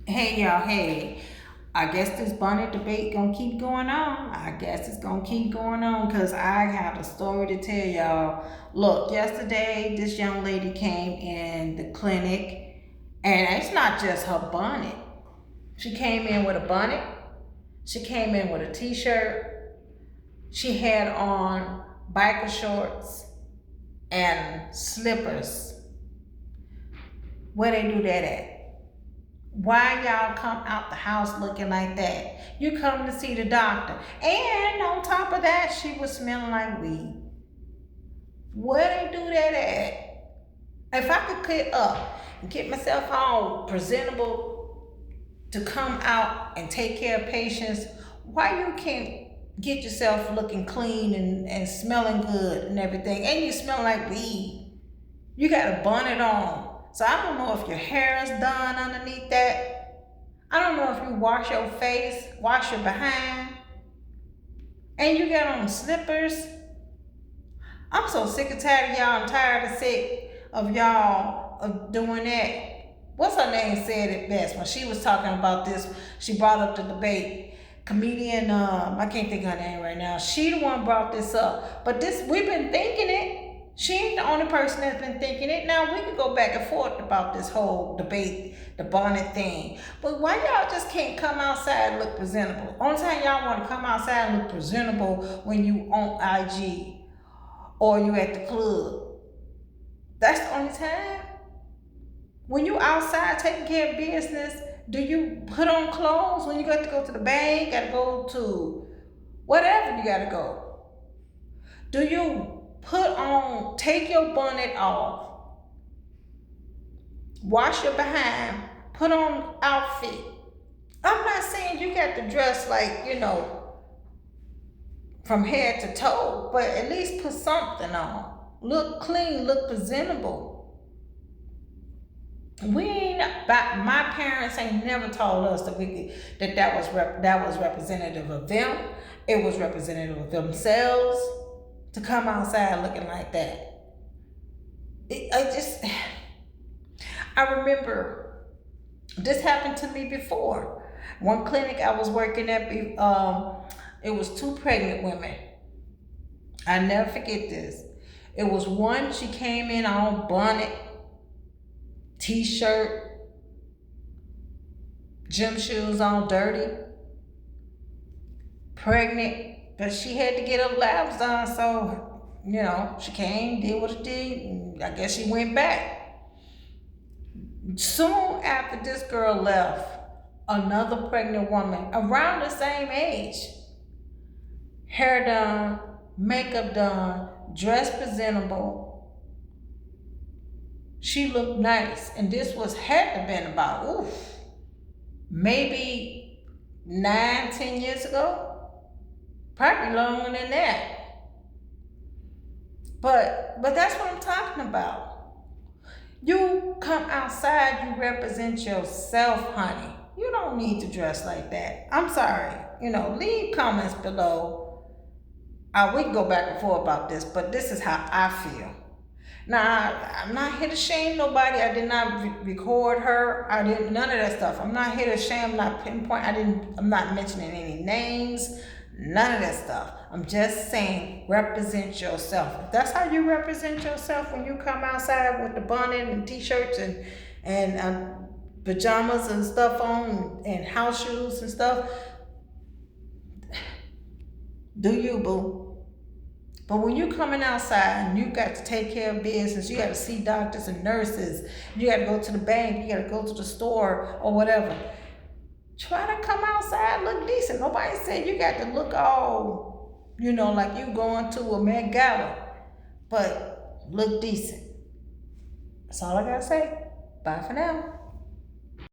Hey y'all, hey. I guess this bonnet debate gonna keep going on. I guess it's gonna keep going on because I have a story to tell y'all. Look, yesterday this young lady came in the clinic and it's not just her bonnet. She came in with a bonnet, she came in with a t-shirt, she had on biker shorts and slippers. Where they do that at? Why y'all come out the house looking like that? You come to see the doctor. And on top of that, she was smelling like weed. Where they do that at? If I could get up and get myself all presentable to come out and take care of patients, why you can't get yourself looking clean and smelling good and everything? And you smell like weed. You got a bonnet on. So I don't know if your hair is done underneath that. I don't know if you wash your face, wash your behind, and you got on slippers. I'm so sick and tired of y'all. I'm tired and sick of y'all of doing that. What's her name said it best when she was talking about this? She brought up the debate. Comedian, I can't think of her name right now. She the one brought this up. But this, we've been thinking it. She ain't the only person that's been thinking it. Now we can go back and forth about this whole debate, the bonnet thing. But why y'all just can't come outside and look presentable? Only time y'all want to come outside and look presentable when you on IG or you at the club. That's the only time. When you outside taking care of business, do you put on clothes when you got to go to the bank, got to go to whatever you got to go? Do you take your bonnet off, wash your behind, put on outfit? I'm not saying you got to dress like, from head to toe, but at least put something on. Look clean, look presentable. We ain't my parents ain't never told us that that was representative of them. It was representative of themselves to come outside looking like that. I remember this happened to me before. One clinic I was working at, it was two pregnant women. I never forget this. It was one, she came in on bonnet, t-shirt, gym shoes on dirty, pregnant, but she had to get her labs done, so, she came, did what it did, and I guess she went back. Soon after this girl left, another pregnant woman around the same age, hair done, makeup done, dressed presentable. She looked nice, and this had to been about maybe 9, 10 years ago, probably longer than that. But that's what I'm talking about. You come outside, you represent yourself, honey. You don't need to dress like that. I'm sorry. Leave comments below. We can go back and forth about this, but this is how I feel. Now, I'm not here to shame nobody. I did not record her. I didn't, none of that stuff. I'm not here to shame, not pinpoint. I'm not mentioning any names, none of that stuff. I'm just saying, represent yourself. If that's how you represent yourself when you come outside with the bonnet and t-shirts and pajamas and stuff on and house shoes and stuff, do you, boo? But when you're coming outside and you got to take care of business, you got to see doctors and nurses, you got to go to the bank, you got to go to the store or whatever. Try to come outside, look decent. Nobody said you got to look all, like you going to a Met Gala, but look decent. That's all I got to say. Bye for now.